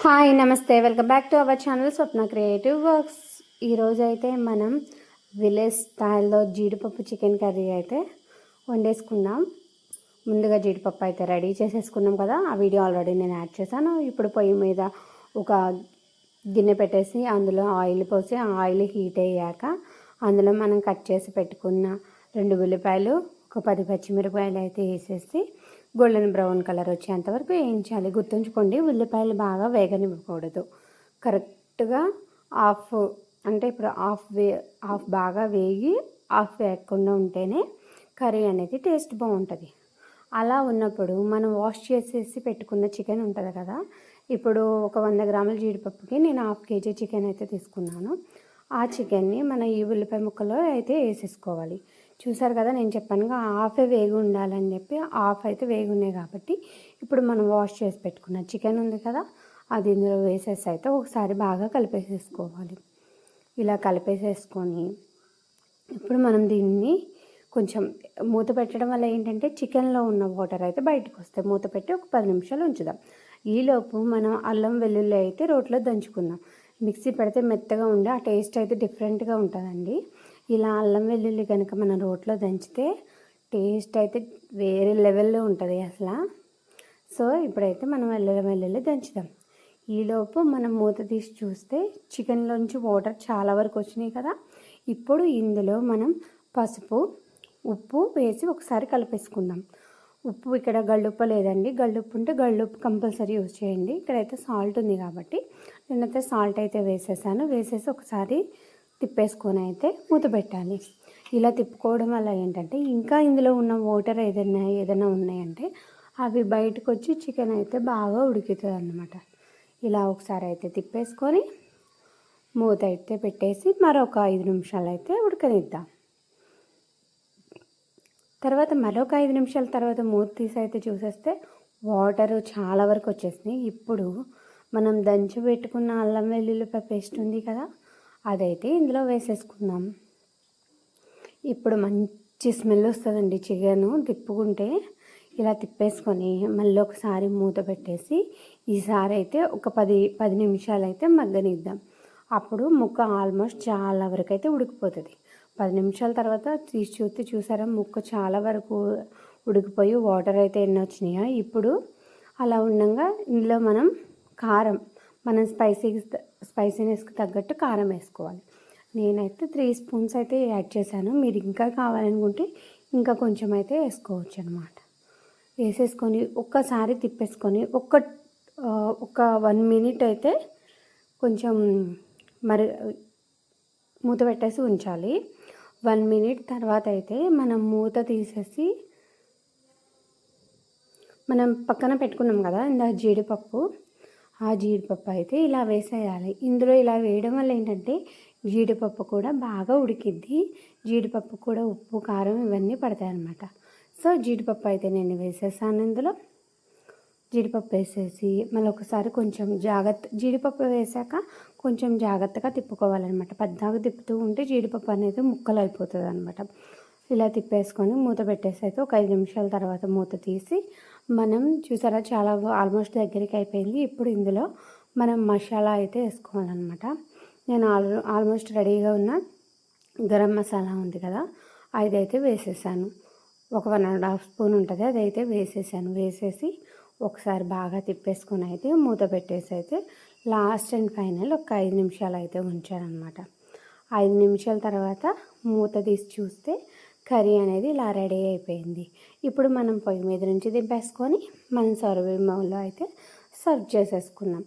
Hi నమస్తే, welcome back to our channel Swapna creative works. ఈరోజు అయితే మనం విలేజ్ స్టైల్లో జీడిపప్పు చికెన్ కర్రీ అయితే వండేసుకుందాం. ముందుగా జీడిపప్పు అయితే రెడీ చేసేసుకున్నాం కదా, ఆ వీడియో ఆల్రెడీ నేను యాడ్ చేశాను. ఇప్పుడు పొయ్యి మీద ఒక గిన్నె పెట్టేసి అందులో ఆయిల్ పోసి ఆయిల్ హీట్ అయ్యాక అందులో మనం కట్ చేసి పెట్టుకున్న 2 ఉల్లిపాయలు, ఒక 10 పచ్చిమిరపకాయలు అయితే వేసేసి గోల్డెన్ బ్రౌన్ కలర్ వచ్చేంతవరకు వేయించాలి. గుర్తుంచుకోండి, ఉల్లిపాయలు బాగా వేగనివ్వకూడదు. కరెక్ట్గా హాఫ్ అంటే ఇప్పుడు హాఫ్ బాగా వేగి హాఫ్ వేయకుండా ఉంటేనే కర్రీ అనేది టేస్ట్ బాగుంటుంది. అలా ఉన్నప్పుడు మనం వాష్ చేసేసి పెట్టుకున్న చికెన్ ఉంటుంది కదా, ఇప్పుడు ఒక 100 గ్రాముల జీడిపప్పుకి నేను హాఫ్ కేజీ చికెన్ అయితే తీసుకున్నాను. ఆ చికెన్ని మన ఈ ఉల్లిపాయ ముక్కలో అయితే వేసేసుకోవాలి. చూసారు కదా, నేను చెప్పానుగా హాఫే వేగి ఉండాలని చెప్పి, హాఫ్ అయితే వేగి ఉన్నాయి కాబట్టి ఇప్పుడు మనం వాష్ చేసి పెట్టుకున్న చికెన్ ఉంది కదా, అది ఇందులో వేసేసి అయితే ఒకసారి బాగా కలిపేసేసుకోవాలి. ఇలా కలిపేసేసుకొని ఇప్పుడు మనం దీన్ని కొంచెం మూత పెట్టడం వల్ల ఏంటంటే చికెన్లో ఉన్న వాటర్ అయితే బయటకు వస్తాయి. మూత పెట్టి ఒక 10 నిమిషాలు ఉంచుదాం. ఈలోపు మనం అల్లం వెల్లుల్లి అయితే రోట్లో దంచుకుందాం. మిక్సీ పెడితే మెత్తగా ఉండి ఆ టేస్ట్ అయితే డిఫరెంట్గా ఉంటుందండి. ఇలా అల్లం వెల్లుల్లి కనుక మనం రోట్లో దంచితే టేస్ట్ అయితే వేరే లెవెల్లో ఉంటుంది అసలు. సో ఇప్పుడైతే మనం అల్లం వెల్లుల్లి దంచుదాం. ఈలోపు మనం మూత తీసి చూస్తే చికెన్లోంచి వాటర్ చాలా వరకు వచ్చినాయి కదా. ఇప్పుడు ఇందులో మనం పసుపు, ఉప్పు వేసి ఒకసారి కలిపేసుకుందాం. ఉప్పు ఇక్కడ గళ్ళుప్పు లేదండి, గళ్ళుప్పు ఉంటే గళ్ళుప్పు కంపల్సరీ యూజ్ చేయండి. ఇక్కడైతే సాల్ట్ ఉంది కాబట్టి నేనైతే సాల్ట్ అయితే వేసేసాను. వేసేసి ఒకసారి తిప్పేసుకొని అయితే మూత పెట్టాలి. ఇలా తిప్పుకోవడం వల్ల ఏంటంటే ఇంకా ఇందులో ఉన్న వాటర్ ఏదైనా ఉన్నాయంటే అవి బయటకు వచ్చి చికెన్ అయితే బాగా ఉడుకుతుంది అన్నమాట. ఇలా ఒకసారి అయితే తిప్పేసుకొని మూత అయితే పెట్టేసి మరొక 5 నిమిషాలు అయితే ఉడకనిద్దాం. తర్వాత మరొక 5 నిమిషాల తర్వాత మూత తీసి అయితే చూసేస్తే వాటర్ చాలా వరకు వచ్చేసినాయి. ఇప్పుడు మనం దంచి పెట్టుకున్న అల్లం వెల్లుల్లిపాయ పేస్ట్ ఉంది కదా, అదైతే ఇందులో వేసేసుకుందాం. ఇప్పుడు మంచి స్మెల్ వస్తుందండి చికెను తిప్పుకుంటే. ఇలా తిప్పేసుకొని మళ్ళీ ఒకసారి మూత పెట్టేసి ఈసారి అయితే ఒక 10 నిమిషాలు అయితే మగ్గనిద్దాం. అప్పుడు ముక్క ఆల్మోస్ట్ చాలా వరకు అయితే ఉడికిపోతుంది. 10 నిమిషాల తర్వాత తీసి చూసారా, ముక్క చాలా వరకు ఉడికిపోయి వాటర్ అయితే ఎన్ని వచ్చినాయో. ఇప్పుడు అలా ఉండగా ఇందులో మనం కారం, మనం స్పైసీనెస్కి తగ్గట్టు కారం వేసుకోవాలి. నేనైతే 3 స్పూన్స్ అయితే యాడ్ చేశాను. మీరు ఇంకా కావాలనుకుంటే ఇంకా కొంచెం అయితే వేసుకోవచ్చు అనమాట. వేసేసుకొని ఒక్కసారి తిప్పేసుకొని ఒక 1 మినిట్ అయితే కొంచెం మరి మూత పెట్టేసి ఉంచాలి. 1 మినిట్ తర్వాత అయితే మనం మూత తీసేసి మనం పక్కన పెట్టుకున్నాం కదా ఇందాక జీడిపప్పు, ఆ జీడిపప్పు అయితే ఇలా వేసేయాలి. ఇందులో ఇలా వేయడం వల్ల ఏంటంటే జీడిపప్పు కూడా బాగా ఉడికిద్ది. జీడిపప్పు కూడా ఉప్పు, కారం ఇవన్నీ పడతాయి అన్నమాట. సో జీడిపప్పు అయితే నేను వేసేసాను. ఇందులో జీడిపప్పు వేసేసి మళ్ళీ ఒకసారి కొంచెం జీడిపప్పు వేసాక కొంచెం జాగ్రత్తగా తిప్పుకోవాలన్నమాట. పద్దాగా తిప్పుతూ ఉంటే జీడిపప్పు అనేది ముక్కలు అయిపోతుంది అనమాట. ఇలా తిప్పేసుకొని మూత పెట్టేసి అయితే ఒక 5 నిమిషాల తర్వాత మూత తీసి మనం చూసారా చాలా ఆల్మోస్ట్ దగ్గరికి అయిపోయింది. ఇప్పుడు ఇందులో మనం మసాలా అయితే వేసుకోవాలన్నమాట. నేను ఆల్మోస్ట్ రెడీగా ఉన్న గరం మసాలా ఉంది కదా, అదైతే వేసేసాను. ఒక 1.5 స్పూన్ ఉంటుంది, అదైతే వేసేసాను. వేసేసి ఒకసారి బాగా తిప్పేసుకొని అయితే మూత పెట్టేసి అయితే లాస్ట్ అండ్ ఫైనల్ ఒక 5 నిమిషాలు అయితే ఉంచానమాట. 5 నిమిషాల తర్వాత మూత తీసి చూస్తే కర్రీ అనేది ఇలా రెడీ అయిపోయింది. ఇప్పుడు మనం పొయ్యి మీద నుంచి దింపేసుకొని మనం సర్వింగ్ బౌల్లో అయితే సర్వ్ చేసేసుకున్నాం.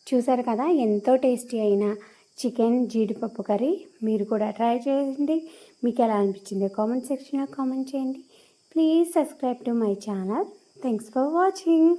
చూసారు కదా, ఎంతో టేస్టీ అయిన చికెన్ జీడిపప్పు కర్రీ. మీరు కూడా ట్రై చేయండి. మీకు ఎలా అనిపించిందో కామెంట్ సెక్షన్లో కామెంట్ చేయండి. Please subscribe to my channel. Thanks for watching.